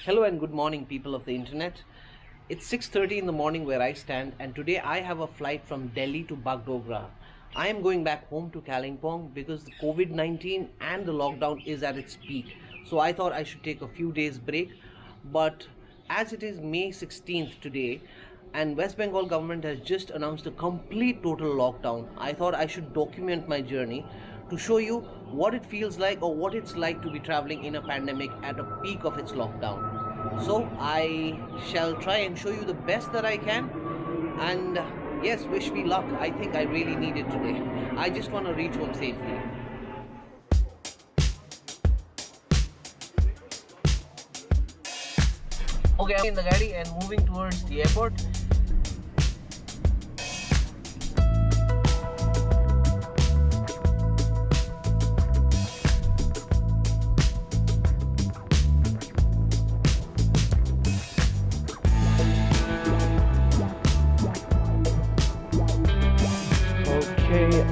Hello and good morning, people of the internet. It's 6:30 in the morning where I stand, and today I have a flight from Delhi to Bagdogra. I am going back home to Kalimpong because the COVID-19 and the lockdown is at its peak. So I thought I should take a few days break, but as it is May 16th today and West Bengal government has just announced a complete total lockdown, I thought I should document my journey to show you what it feels like or what it's like to be traveling in a pandemic at a peak of its lockdown. So I shall try and show you the best that I can, and yes, wish me luck. I think I really need it today. I just want to reach home safely. Okay, I'm in the gadi and moving towards the airport.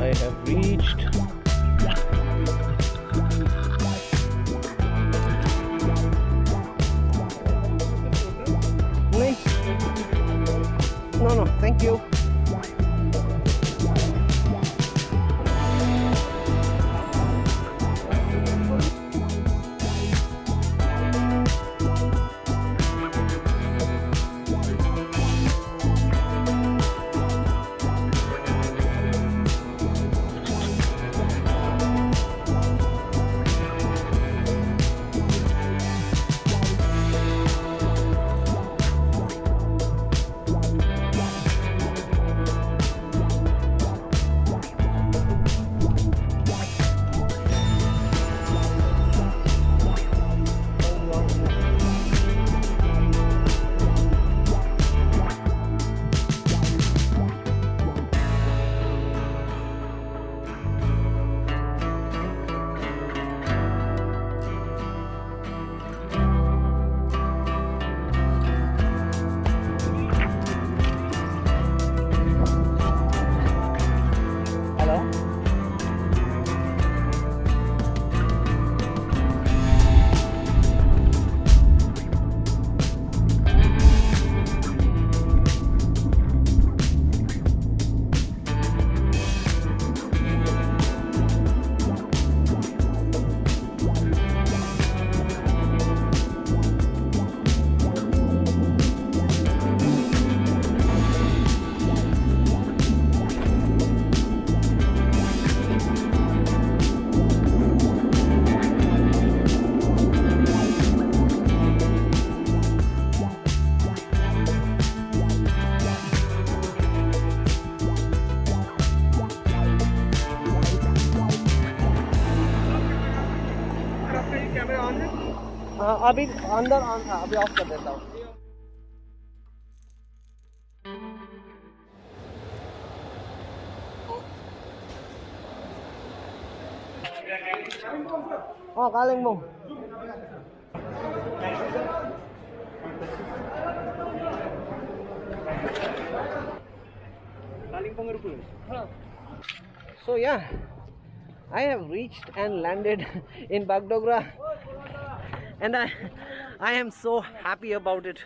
I have reached. No, thank you. अभी अंदर on था, अभी of कर देता हूँ. Oh, Kalimpong. So yeah, I have reached and landed in Bagdogra. And I am so happy about it.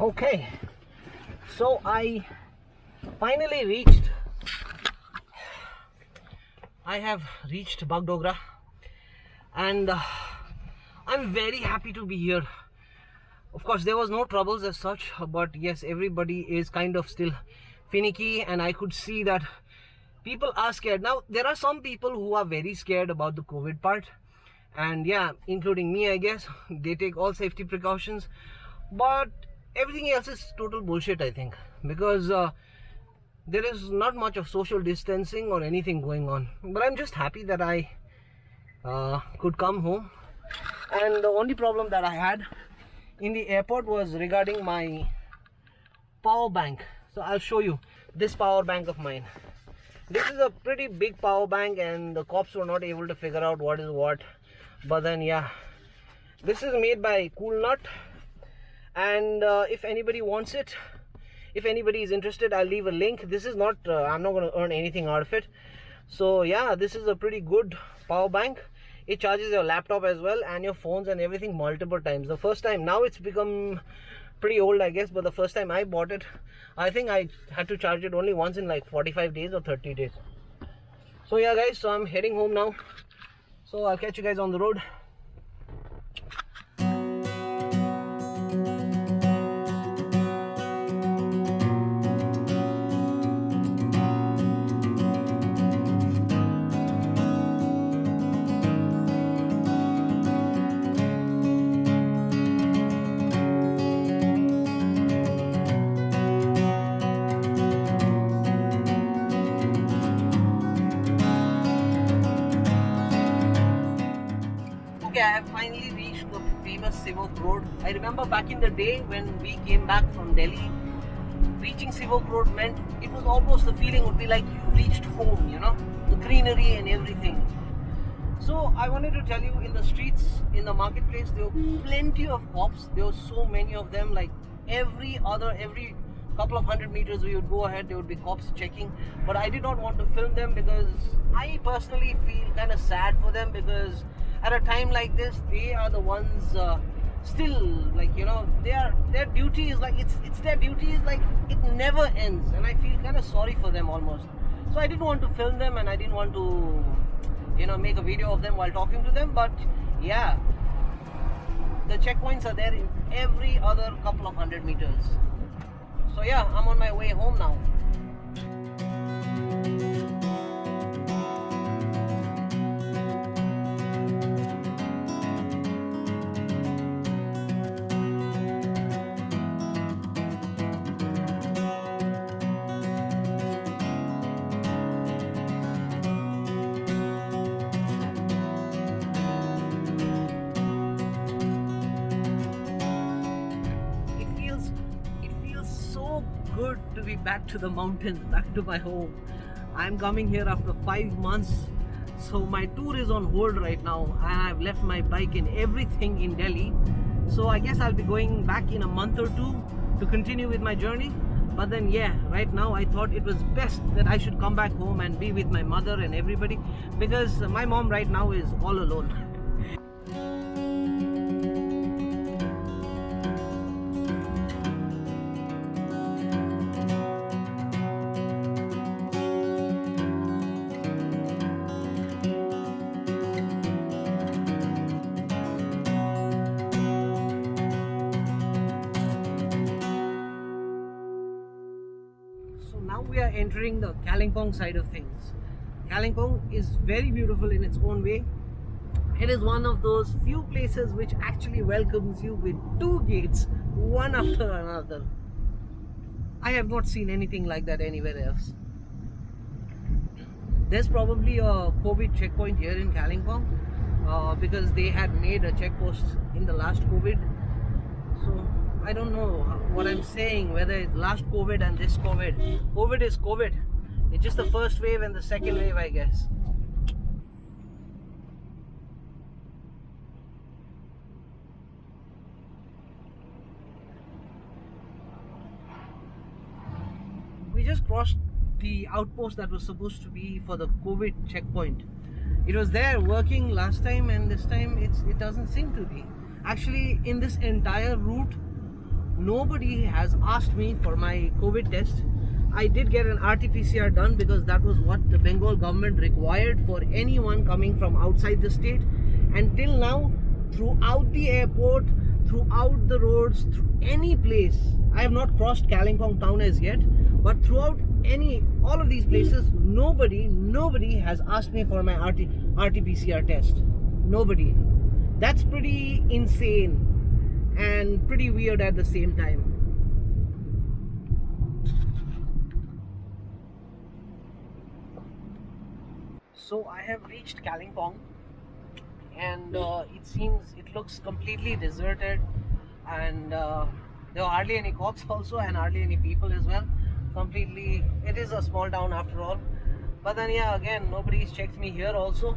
Okay, so I finally reached. I have reached Bagdogra. And I'm very happy to be here. Of course, there was no troubles as such, but yes, everybody is kind of still finicky, and I could see that people are scared. Now, there are some people who are very scared about the COVID part, and yeah, including me, I guess. They take all safety precautions, but everything else is total bullshit, I think, because there is not much of social distancing or anything going on. But I'm just happy that I could come home, and the only problem that I had in the airport was regarding my power bank. So I'll show you this power bank of mine. This is a pretty big power bank, and the cops were not able to figure out what is what. But then yeah, this is made by Cool Nut, and if anybody wants it, if anybody is interested, I'll leave a link. This is not I'm not going to earn anything out of it. So yeah, this is a pretty good power bank. It charges your laptop as well and your phones and everything multiple times. The first time, now it's become pretty old I guess, but the first time I bought it, I think I had to charge it only once in like 45 days or 30 days. So yeah guys, so I'm heading home now, so I'll catch you guys on the road. Okay, I have finally reached the famous Sivok Road. I remember back in the day when we came back from Delhi, reaching Sivok Road meant it was almost, the feeling would be like you reached home, you know, the greenery and everything. So I wanted to tell you, in the streets, in the marketplace, there were plenty of cops. There were so many of them, like every couple of 100 meters we would go ahead, there would be cops checking. But I did not want to film them because I personally feel kind of sad for them, because at a time like this, they are the ones still, like, you know, their duty is like, it's their duty is like, it never ends, and I feel kind of sorry for them almost. So I didn't want to film them, and I didn't want to, you know, make a video of them while talking to them. But yeah, the checkpoints are there in every other couple of 100 meters. So yeah, I'm on my way home now. Good to be back to the mountains, back to my home. I'm coming here after 5 months, so my tour is on hold right now. I've left my bike and everything in Delhi, so I guess I'll be going back in a month or two to continue with my journey. But then yeah, right now I thought it was best that I should come back home and be with my mother and everybody, because my mom right now is all alone. Now we are entering the Kalimpong side of things. Kalimpong is very beautiful in its own way. It is one of those few places which actually welcomes you with 2 gates, one after another. I have not seen anything like that anywhere else. There's probably a COVID checkpoint here in Kalimpong because they had made a checkpost in the last COVID. So I don't know what I'm saying, whether it's last COVID and this COVID. COVID is COVID. It's just the first wave and the second wave, I guess. We just crossed the outpost that was supposed to be for the COVID checkpoint. It was there working last time, and this time it doesn't seem to be. Actually, in this entire route, nobody has asked me for my COVID test. I did get an RT-PCR done because that was what the Bengal government required for anyone coming from outside the state. And till now, throughout the airport, throughout the roads, through any place, I have not crossed Kalimpong town as yet, but throughout all of these places, nobody has asked me for my RT-PCR test. Nobody. That's pretty insane and pretty weird at the same time. So I have reached Kalimpong, and it looks completely deserted, and there are hardly any cops also, and hardly any people as well. Completely, it is a small town after all. But then yeah, again, nobody's checked me here also.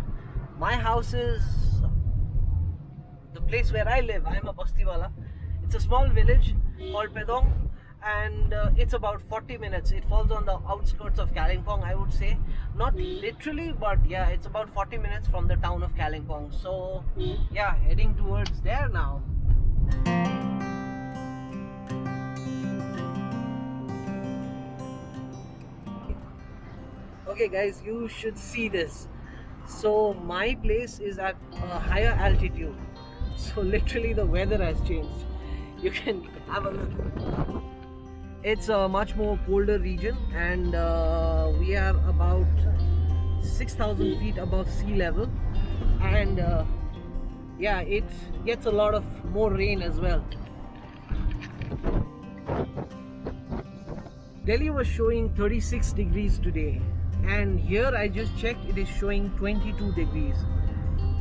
My house is place where I live. I'm a Bastiwala. It's a small village called Pedong, and it's about 40 minutes. It falls on the outskirts of Kalimpong, I would say. Not literally, but yeah, it's about 40 minutes from the town of Kalimpong. So yeah, heading towards there now. Okay guys, you should see this. So my place is at a higher altitude, so literally the weather has changed. You can have a look. It's a much more colder region, and we are about 6,000 feet above sea level, and yeah, it gets a lot of more rain as well. Delhi was showing 36 degrees today, and here I just checked, it is showing 22 degrees.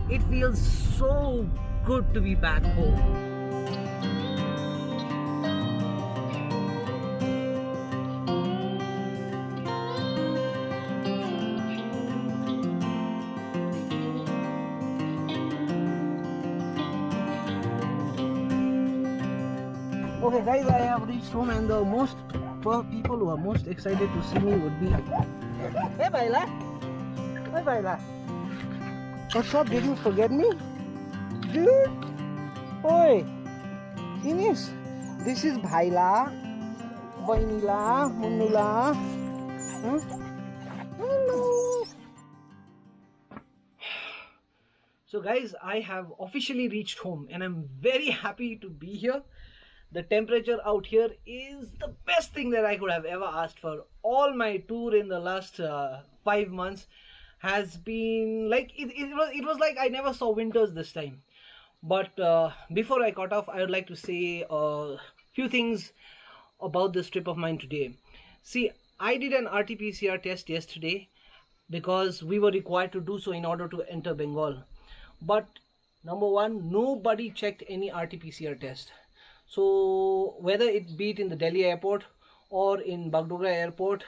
It feels so good to be back home. Okay guys, I have reached home, and the people who are most excited to see me would be... Hey Baila! Hey Baila! What's up? Did you forget me? Dude! Oi! Ines! This is Baila, Vainila, Munula. Huh? Hello! So guys, I have officially reached home, and I'm very happy to be here. The temperature out here is the best thing that I could have ever asked for. All my tour in the last 5 months has been like, it was like I never saw winters this time. But before I cut off, I would like to say a few things about this trip of mine today. See, I did an RT-PCR test yesterday because we were required to do so in order to enter Bengal. But number one, nobody checked any RT-PCR test. So whether it be it in the Delhi airport or in Bagdogra airport,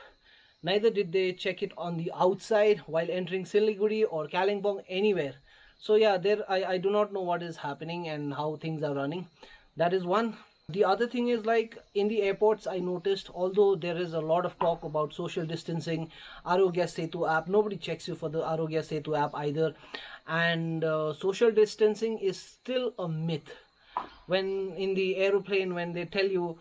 neither did they check it on the outside while entering Siliguri or Kalimpong, anywhere. So yeah, I do not know what is happening and how things are running. That is one. The other thing is, like, in the airports, I noticed, although there is a lot of talk about social distancing, Arogya Setu app, nobody checks you for the Arogya Setu app either. And social distancing is still a myth. When in the aeroplane, when they tell you,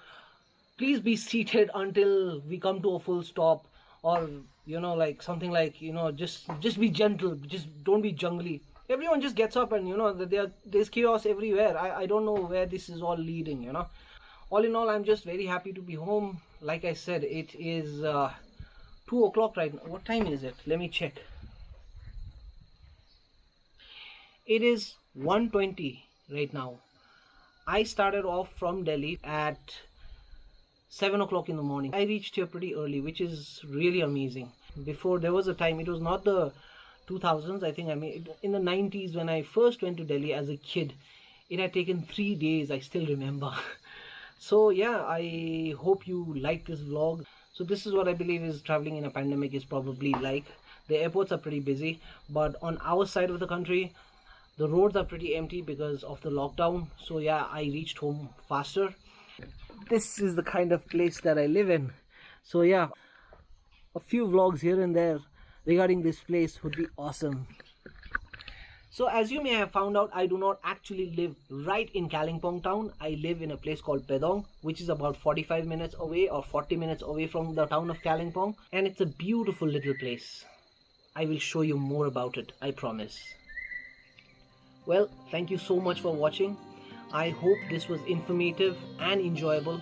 please be seated until we come to a full stop, or you know, like something like, you know, just be gentle, just don't be jungly. Everyone just gets up, and you know, there's chaos everywhere. I don't know where this is all leading, you know. All in all, I'm just very happy to be home. Like I said, it is 2 o'clock right now. What time is it? Let me check. It is 1:20 right now. I started off from Delhi at 7 o'clock in the morning. I reached here pretty early, which is really amazing. Before, there was a time, it was not the 2000s, I think, I mean, in the 90s, when I first went to Delhi as a kid, it had taken 3 days, I still remember. So yeah, I hope you like this vlog. So this is what I believe is traveling in a pandemic is probably like. The airports are pretty busy, but on our side of the country, the roads are pretty empty because of the lockdown. So yeah, I reached home faster. This is the kind of place that I live in. So yeah, a few vlogs here and there regarding this place would be awesome. So as you may have found out, I do not actually live right in Kalimpong town. I live in a place called Pedong, which is about 45 minutes away or 40 minutes away from the town of Kalimpong. And it's a beautiful little place. I will show you more about it, I promise. Well, thank you so much for watching. I hope this was informative and enjoyable.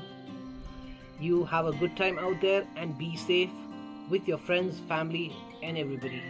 You have a good time out there and be safe with your friends, family, and everybody.